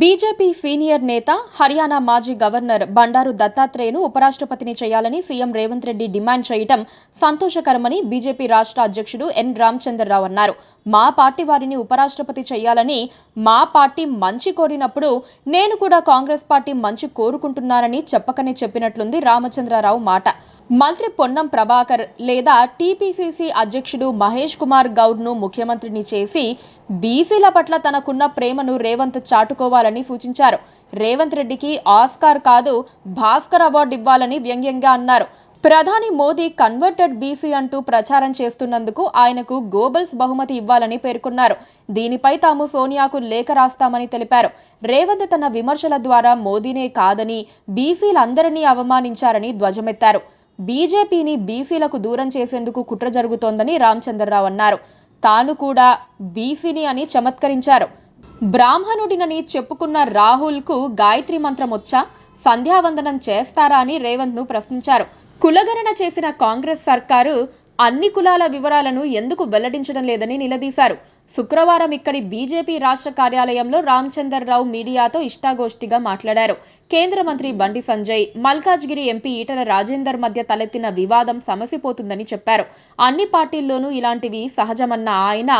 BJP senior నేత హర్యానా మాజీ governor Bandaru దత్తాత్రేయను ఉపరాష్ట్రపతిని చేయాలని సీఎం రేవంత్ రెడ్డి డిమాండ్ చేయడం సంతోషకరమని బీజేపీ రాష్ట్ర అధ్యక్షుడు ఎన్ రామచంద్రరావు అన్నారు. మా పార్టీ వారిని ఉపరాష్ట్రపతి చేయాలని మా పార్టీ మంచి కోరినప్పుడు నేను కూడా కాంగ్రెస్ పార్టీ మంచి కోరుకుంటున్నానని చెప్పకనే చెప్పినట్లుంది రామచంద్రరావు మాట. మంత్రి పొన్నం ప్రభాకర్ లేదా టీపీసీసీ అధ్యక్షుడు మహేష్ కుమార్ గౌడ్ను ముఖ్యమంత్రిని చేసి బీసీల పట్ల తనకున్న ప్రేమను రేవంత్ చాటుకోవాలని సూచించారు. రేవంత్ రెడ్డికి ఆస్కార్ కాదు భాస్కర్ అవార్డు ఇవ్వాలని వ్యంగ్యంగా అన్నారు. ప్రధాని మోదీ కన్వర్టెడ్ బీసీ అంటూ ప్రచారం చేస్తున్నందుకు ఆయనకు గోబల్స్ బహుమతి ఇవ్వాలని పేర్కొన్నారు. దీనిపై తాము సోనియాకు లేఖ రాస్తామని తెలిపారు. రేవంత్ తన విమర్శల ద్వారా మోదీనే కాదని బీసీలందరినీ అవమానించారని ధ్వజమెత్తారు. బీజేపీని బీసీలకు దూరం చేసేందుకు కుట్ర జరుగుతోందని రామచంద్రరావు అన్నారు. తాను కూడా బీసీని అని చమత్కరించారు. బ్రాహ్మణుడినని చెప్పుకున్న రాహుల్కు గాయత్రి మంత్రం వచ్చా, సంధ్యావందనం చేస్తారా అని రేవంత్ను ప్రశ్నించారు. కులగణన చేసిన కాంగ్రెస్ సర్కారు అన్ని కులాల వివరాలను ఎందుకు వెల్లడించడం లేదని నిలదీశారు. శుక్రవారం ఇక్కడి బీజేపీ రాష్ట్ర కార్యాలయంలో రామచంద్రరావు మీడియాతో ఇష్టాగోష్ఠిగా మాట్లాడారు. కేంద్ర మంత్రి బండి సంజయ్, మల్కాజ్గిరి ఎంపీ ఈటల రాజేందర్ మధ్య తలెత్తిన వివాదం సమసిపోతుందని చెప్పారు. అన్ని పార్టీల్లోనూ ఇలాంటివి సహజమన్న ఆయన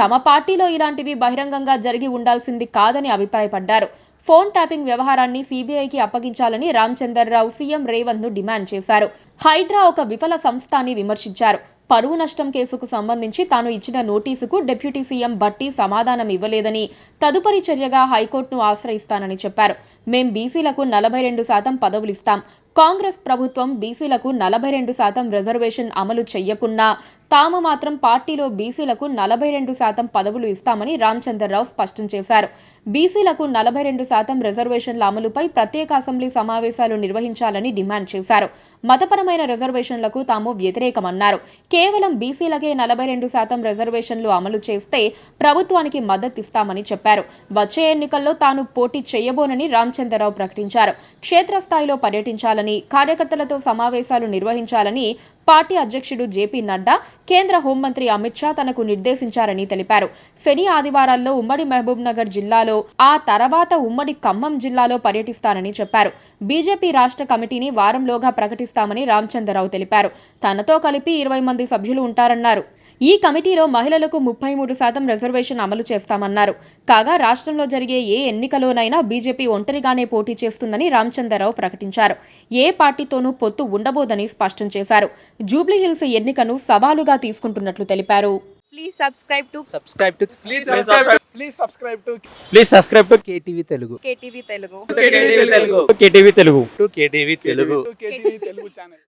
తమ పార్టీలో ఇలాంటివి బహిరంగంగా జరిగి ఉండాల్సింది కాదని అభిప్రాయపడ్డారు. ఫోన్ ట్యాపింగ్ వ్యవహారాన్ని సీబీఐకి అప్పగించాలని రామచంద్రరావు సీఎం రేవంత్ ను డిమాండ్ చేశారు. హైడ్రా ఒక విఫల సంస్థ అని విమర్శించారు. పరువు నష్టం కేసుకు సంబంధించి తాను ఇచ్చిన నోటీసుకు డిప్యూటీ సీఎం భట్టి సమాధానం ఇవ్వలేదని, తదుపరి చర్యగా హైకోర్టును ఆశ్రయిస్తానని చెప్పారు. మేం బీసీలకు 42% పదవులిస్తాం. కాంగ్రెస్ ప్రభుత్వం బీసీలకు 42% రిజర్వేషన్ అమలు చెయ్యకున్నా తాము మాత్రం పార్టీలో బీసీలకు 42% పదవులు ఇస్తామని రామచంద్రరావు స్పష్టం చేశారు. బీసీలకు 42% రిజర్వేషన్ల అమలుపై ప్రత్యేక అసెంబ్లీ సమావేశాలు నిర్వహించాలని డిమాండ్ చేశారు. మతపరమైన రిజర్వేషన్లకు తాము వ్యతిరేకమన్నారు. కేవలం బీసీలకే 42% రిజర్వేషన్లు అమలు చేస్తే ప్రభుత్వానికి మద్దతిస్తామని చెప్పారు. వచ్చే ఎన్నికల్లో తాను పోటీ చేయబోనని రామచంద్రరావు ప్రకటించారు. క్షేత్రస్థాయిలో పర్యటించాలని, కార్యకర్తలతో సమావేశాలు నిర్వహించాలని పార్టీ అధ్యక్షుడు జేపీ నడ్డా, కేంద్ర హోంమంత్రి అమిత్ షా తనకు నిర్దేశించారని తెలిపారు. శని ఆదివారాల్లో ఉమ్మడి మహబూబ్ నగర్ జిల్లాలో, ఆ తర్వాత ఉమ్మడి ఖమ్మం జిల్లాలో పర్యటిస్తానని చెప్పారు. బీజేపీ రాష్ట్ర కమిటీని వారంలోగా ప్రకటిస్తామని రామచంద్రరావు తెలిపారు. తనతో కలిపి 20 మంది సభ్యులు ఉంటారన్నారు. ఈ కమిటీలో మహిళలకు 33% రిజర్వేషన్ అమలు చేస్తామన్నారు. కాగా రాష్ట్రంలో జరిగే ఏ ఎన్నికలోనైనా బీజేపీ ఒంటరిగానే పోటీ చేస్తుందని రామచంద్రరావు ప్రకటించారు. ఏ పార్టీతోనూ పొత్తు ఉండబోదని స్పష్టం చేశారు. జూబ్లీహిల్స్ ఎన్నికను సవాలుగా తీసుకుంటున్నట్లు తెలిపారు. Please subscribe to KTV Telugu. KTV Telugu channel.